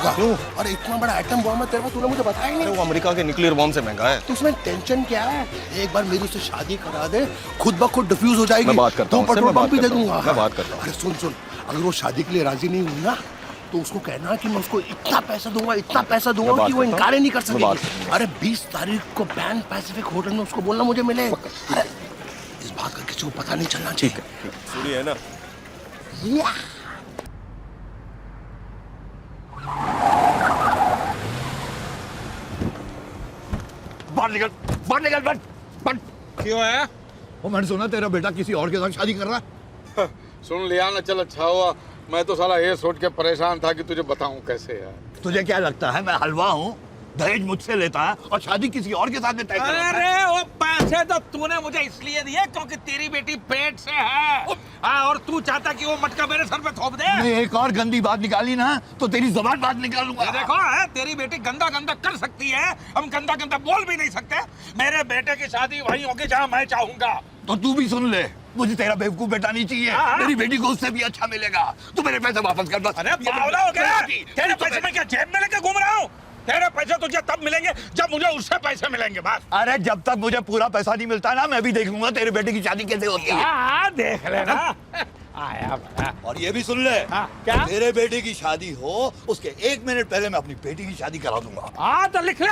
क्यों? अरे इतना बड़ा एटम बॉम्ब है तेरे को, तूने मुझे बताया नहीं। वो अमेरिका के न्यूक्लियर बॉम्ब से महंगा है। तो इसमें टेंशन क्या है? एक बार मेरी उससे शादी करा दे, खुद ब खुद डिफ्यूज हो जाएगी। मैं बात करता हूँ, तो पेट्रोल पंप भी दे दूंगा। मैं बात करता हूँ। अरे सुन सुन, अगर वो शादी के लिए राजी नहीं हुई ना तो उसको कहना कि मैं उसको इतना पैसा दूंगा कि वो इनकार ही नहीं कर सकेगी। अरे 20 तारीख को पैन पैसिफिक होटल में उसको बोलना मुझे मिले। अरे इस बात का किसी को पता नहीं चलना चाहिए। सूरी है ना? बाहर निकल बंद। क्यों है? वो मैंने सुना तेरा बेटा किसी और के साथ शादी कर रहा है। सुन लिया ना, चल अच्छा हुआ। मैं तो साला ये सोच के परेशान था कि तुझे बताऊं कैसे यार। तुझे क्या लगता है मैं हलवा हूँ? दहेज मुझसे लेता है और शादी किसी और के साथ में तय करता है। अरे वो पैसे तो तूने मुझे इसलिए दिए क्योंकि तेरी बेटी पेट से है। और तू चाहता कि वो मटका मेरे सर पे थोप दे। मैं एक और गंदी बात निकाली ना तो तेरी जुबान बात निकालूंगा। ये देखो है, तेरी बेटी गंदा गंदा कर सकती है, हम गंदा गंदा बोल भी नहीं सकते। मेरे बेटे की शादी वहीं होगी जहाँ मैं चाहूंगा। तो तू भी सुन ले, मुझे तेरा बेवकूफ बेटा नहीं चाहिए। मेरी बेटी को उससे भी अच्छा मिलेगा। तू मेरे पैसे वापस कर बस। अरे बावला हो गया? तेरे पैसे में क्या जेब में लेके घूम रहा हूँ? तेरे पैसे तुझे तब मिलेंगे जब मुझे उससे पैसे मिलेंगे बस। अरे जब तक मुझे पूरा पैसा नहीं मिलता ना मैं भी देख लूंगा तेरे बेटे की शादी कैसे होती है। हाँ देख लेना। आया बड़ा। और ये भी सुन ले, क्या? मेरे बेटे की शादी हो उसके 1 मिनट पहले मैं अपनी बेटी की शादी करा दूंगा। हाँ तो लिख ले।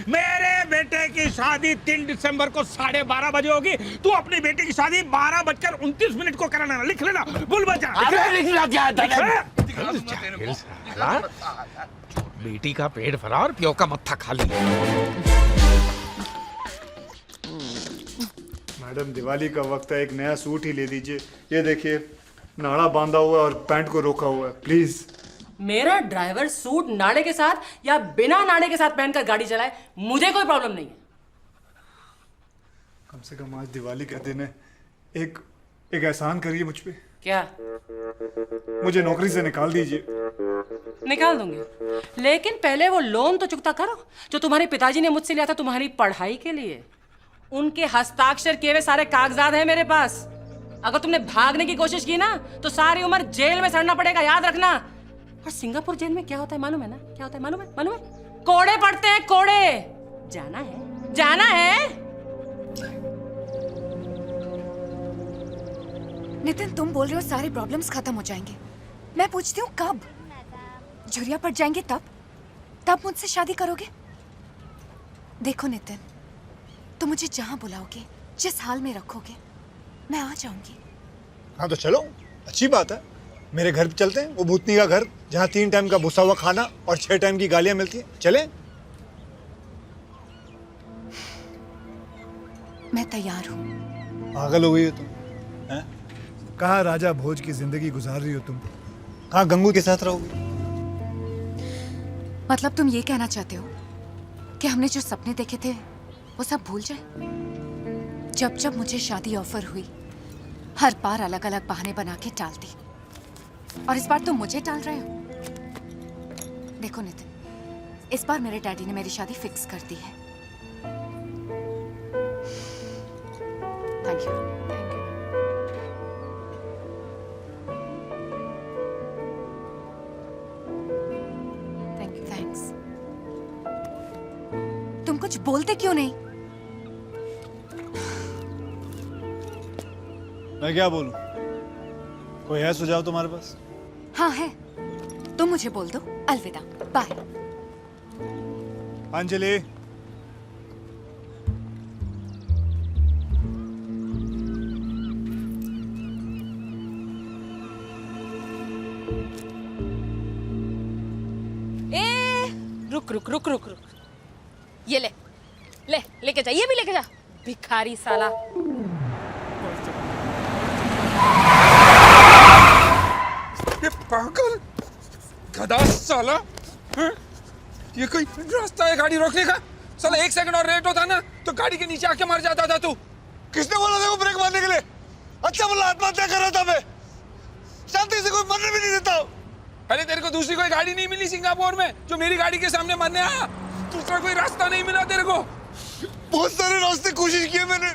मेरे बेटे की शादी 3 दिसंबर को 12:30 बजे होगी। तू अपनी बेटी की शादी 12:29 को कराना। लिख लेना, भूल बचा। लिखना क्या है? बेटी का पेट भरा और प्यो का मत्था खाली। मैडम दिवाली का वक्त है, एक नया सूट ही ले लीजिए। ये देखिए नाड़ा बांधा हुआ है और पैंट को रोका हुआ है, प्लीज। मेरा ड्राइवर सूट नाड़े के साथ या बिना नाड़े के साथ पहनकर गाड़ी चलाए, मुझे कोई प्रॉब्लम नहीं है। कम से कम आज दिवाली का दिन है, एक एहसान करिए मुझ पे। क्या? मुझे नौकरी से निकाल दीजिए। निकाल दूंगी, लेकिन पहले वो लोन तो चुकता करो जो तुम्हारे पिताजी ने मुझसे लिया था तुम्हारी पढ़ाई के लिए। उनके हस्ताक्षर किए हुए सारे कागजात हैं मेरे पास। अगर तुमने भागने की कोशिश की ना तो सारी उम्र जेल में सड़ना पड़ेगा, याद रखना। और सिंगापुर जेल में क्या होता है मालूम है ना? क्या होता है मालूम है? कोड़े पड़ते हैं, कोड़े। जाना है। नितिन, तुम बोल रहे हो सारे प्रॉब्लम्स खत्म हो जाएंगे। मैं पूछती हूँ कब? झुरिया पड़ जाएंगे तब मुझसे शादी करोगे? देखो नितिन, तुम मुझे जहाँ बुलाओगे, जिस हाल में रखोगे, मैं आ जाऊंगी। हाँ तो चलो, अच्छी बात है। मेरे घर पे चलते हैं, वो भूतनी का घर जहाँ 3 टाइम का भुसा हुआ खाना और 6 टाइम की गालियाँ मिलती हैं। चले? मैं तैयार हूँ। पागल हो गई हो तुम? कहाँ राजा भोज की जिंदगी गुजार रही हो तुम? कहाँ गंगू के साथ रहोगे? मतलब तुम ये कहना चाहते हो कि हमने जो सपने देखे थे वो सब भूल जाए? जब मुझे शादी ऑफर हुई, हर बार अलग अलग बहाने बना के टाल दी, और इस बार तुम मुझे टाल रहे हो। देखो नितिन, इस बार मेरे डैडी ने मेरी शादी फिक्स कर दी है। Thank you. थैंक्स। तुम कुछ बोलते क्यों नहीं? मैं क्या बोलूं? कोई है सुझाव तुम्हारे पास? हाँ है, तुम मुझे बोल दो अलविदा, बाय। अंजलि, रुक। ये लेके जा, ये भी लेके जा, भिखारी साला। ये पागल गधा साला। ये कोई रास्ता है गाड़ी रोकने का? साला 1 सेकंड और लेट होता ना तो गाड़ी के नीचे आके मर जाता था तू। किसने बोला था वो ब्रेक मारने के लिए? अच्छा बोला, आत्महत्या कर रहा था मैं। शांति से कोई मरने भी नहीं देता। अरे तेरे को दूसरी कोई गाड़ी नहीं मिली सिंगापुर में जो मेरी गाड़ी के सामने मरने आया? दूसरा कोई रास्ता नहीं मिला तेरे को? बहुत सारे रास्ते कोशिश किए मैंने।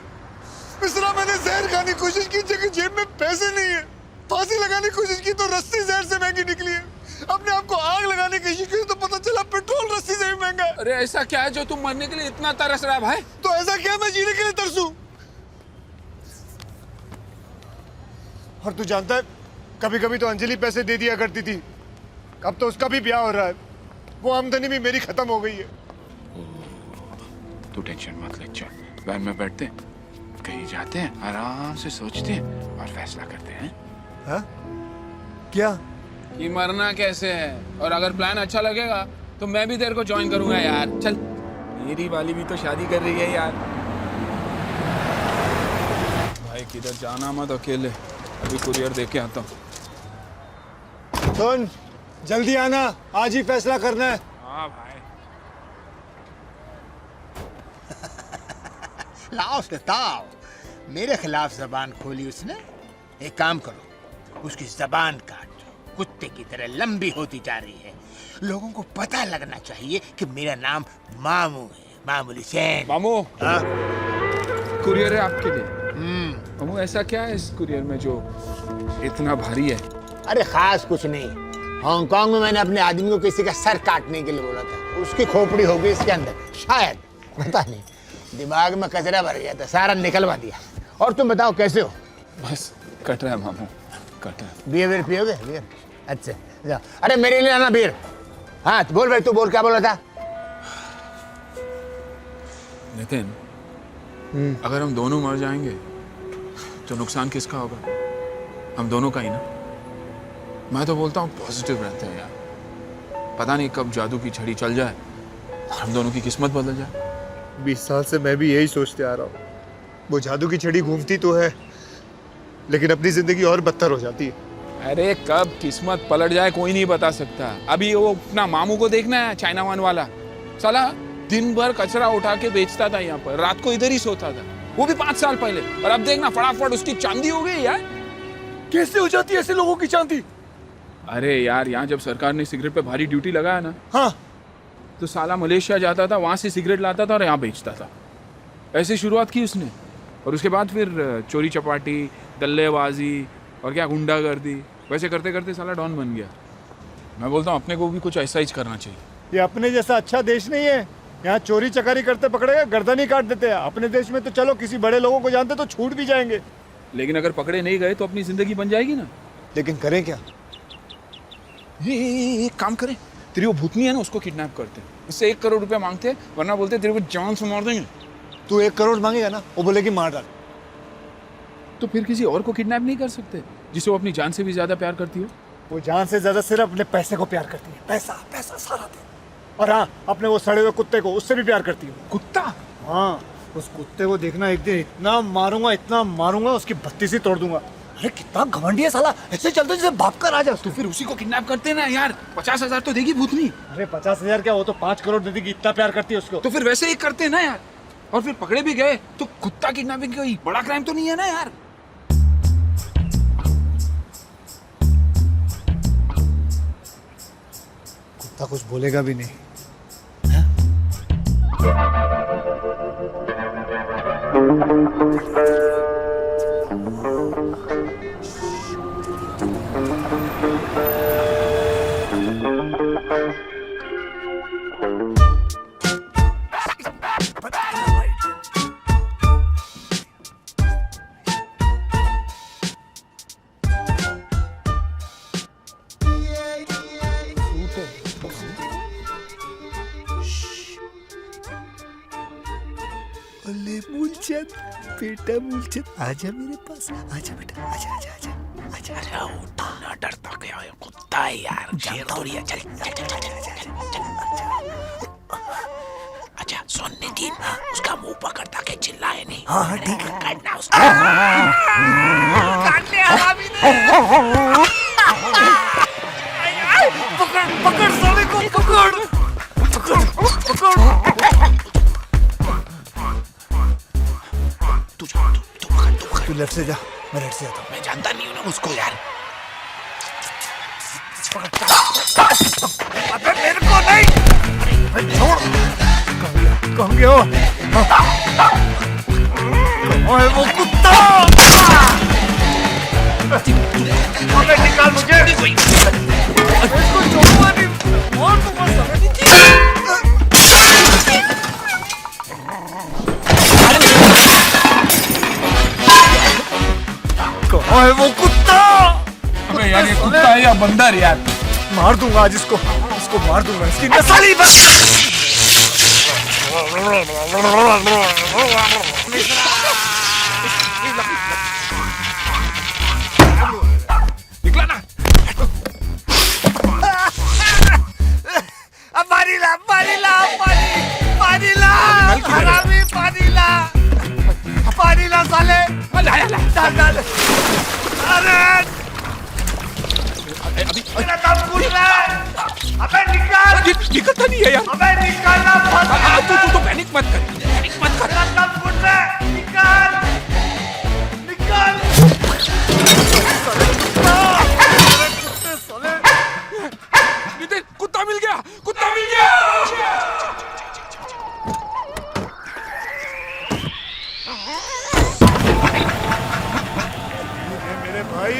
मिश्रा, मैंने जहर खाने की कोशिश की, जगह जेब में पैसे नहीं है। फांसी लगाने की कोशिश की तो रस्सी जहर से महंगी निकली है। अपने आप को आग लगाने की शिकी तो पता चला पेट्रोल रस्सी से भी महंगा है। अरे ऐसा क्या है जो तुम मरने के लिए इतना तरस रहा है भाई? तो ऐसा क्या मैं जीने के लिए तरसूं? और तू जानता है कभी कभी तो अंजलि पैसे दे दिया करती थी, अब तो उसका भी ब्याह हो रहा है, वो आमदनी भी मेरी खत्म हो गई है। तू टेंशन मत ले, चल वैन में बैठते हैं, कहीं जाते हैं, आराम से सोचते हैं और फैसला करते हैं। हाँ? क्या? कि मरना कैसे है, और अगर प्लान अच्छा लगेगा तो मैं भी तेरे को ज्वाइन करूंगा यार। चल, मेरी वाली भी तो शादी कर रही है यार। भाई किधर जाना मत अकेले, अभी कुरियर दे के आता हूँ। सुन, जल्दी आना, आज ही फैसला करना है। हाँ भाई। लाओ बताओ, मेरे खिलाफ जबान खोली उसने। एक काम करो, उसकी जबान काट, कुत्ते की तरह लंबी होती जा रही है। लोगों को पता लगना चाहिए कि मेरा नाम मामू है, मामूली सैन। मामू, कुरियर है आपके लिए। मामू, ऐसा क्या है इस कुरियर में जो इतना भारी है? अरे खास कुछ नहीं, हांगकांग में मैंने अपने आदमी को किसी का सर काटने के लिए बोला था, उसकी खोपड़ी हो गई इसके अंदर, शायद, पता नहीं, दिमाग में कचरा भर गया था, सारा निकलवा दिया। और तुम बताओ कैसे हो? बस कट रहा है मामू, कट रहा है। बियर पियोगे? बियर? अच्छा जाओ। अरे मेरे लिए आना बियर। हाँ तो बोल भाई, तू बोल, क्या बोला था? नितिन, अगर हम दोनों मर जाएंगे तो नुकसान किसका होगा? हम दोनों का ही ना। मैं तो बोलता हूँ पॉजिटिव रहते हैं यार, पता नहीं कब जादू की छड़ी चल जाए और हम दोनों की किस्मत बदल जाए। 20 साल से मैं भी यही सोचते आ रहा हूँ, वो जादू की छड़ी घूमती तो है लेकिन अपनी जिंदगी और बदतर हो जाती है। अरे कब किस्मत पलट जाए कोई नहीं बता सकता। अभी वो अपना मामू को देखना है, चाइना वन वाला साला दिन भर कचरा उठा के बेचता था यहाँ पर, रात को इधर ही सोता था, वो भी 5 साल पहले। और अब देखना फटाफट उसकी चांदी हो गई यार। कैसे हो जाती है ऐसे लोगों की चांदी? अरे यार, यहाँ जब सरकार ने सिगरेट पे भारी ड्यूटी लगाया ना, हाँ, तो साला मलेशिया जाता था, वहां से सिगरेट लाता था और यहाँ बेचता था। ऐसे शुरुआत की उसने, और उसके बाद फिर चोरी चपाटी, दल्लेबाजी और क्या गुंडागर्दी, वैसे करते करते साला डॉन बन गया। मैं बोलता हूँ अपने को भी कुछ ऐसा ही करना चाहिए। ये अपने जैसा अच्छा देश नहीं है, यहाँ चोरी चकारी करते पकड़ेगा गर्दन ही काट देते हैं। अपने देश में तो चलो किसी बड़े लोगों को जानते तो छूट भी जाएंगे, लेकिन अगर पकड़े नहीं गए तो अपनी जिंदगी बन जाएगी ना। लेकिन करें क्या? एक काम करें, तेरी वो भूतनी है ना, उसको किडनैप करते, इससे 1 करोड़ रुपया मांगते, वरना बोलते तेरे को जान से मार देंगे। तू 1 करोड़ मांगेगा ना, वो बोलेगी मार डाल। तो फिर किसी और को किडनैप नहीं कर सकते जिसे वो अपनी जान से भी ज्यादा प्यार करती हो? वो जान से ज्यादा सिर्फ अपने पैसे को प्यार करती है, पैसा पैसा सारा दिन। और हाँ, अपने वो सड़े हुए कुत्ते को, उससे भी प्यार करती है। कुत्ता? हाँ, उस कुत्ते को देखना, एक दिन इतना मारूंगा उसकी बत्ती से तोड़ दूंगा। अरे कितना घमंडी है साला, ऐसे चलते जैसे बाप का राजा। तो फिर उसी को किडनैप करते ना यार, 50,000 तो देगी भूतनी। अरे 50,000 क्या, वो तो 5 करोड़ दे देगी, इतना प्यार करती है उसको। तो फिर वैसे ही करते ना यार, और फिर पकड़े भी गए तो कुत्ता किडनैपिंग कोई बड़ा क्राइम तो नहीं है ना यार। कुत्ता कुछ बोलेगा भी नहीं। बेटा मूलचंद, आजा मेरे पास, आजा बेटा, आजा आजा आजा आजा। अरे उठना, डरता क्या है, कुत्ता है यार, शेर थोड़ी है। चल चल चल चल चल। अच्छा सुन नितिन, उसका मुंह पकड़ता के चिल्लाए नहीं। हाँ ठीक है, काटना उसका, काटने हवा भी नहीं। पकड़ पकड़ साले को, पकड़ पकड़ पकड़। तू लेफ्ट से जा, मैं राइट से आता हूँ। मैं जानता नहीं हूँ ना उसको यार। अबे मेरे को नहीं, छोड़। कहाँ गया? ओए वो कुत्ता! अबे निकाल मुझे! इसको बंदर यार। मार दूंगा आज इसको मार दूंगा, इसकी नस्ल ही बस। निकला ना। पानी ला, पानी ला, पानी ला, हरामी, पानी ला साले। डाल। अरे मेरा दम घुट रहा है। अबे निकाल। निकलता नहीं है यार। अबे निकालना बहुत। तू पैनिक मत कर। मेरा दम घुट रहा है। निकाल। नितिन, कुत्ता मिल गया। मेरे भाई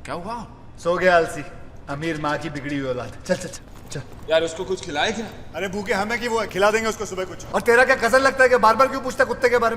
क्या हुआ? सो गया आलसी, अमीर माँ की बिगड़ी हुई औलाद। चल। यार उसको कुछ खिलाए क्या? अरे भूखे हमें की वो है, खिला देंगे उसको सुबह कुछ। और तेरा क्या कसर लगता है कि बार बार क्यों पूछता कुत्ते के बारे में?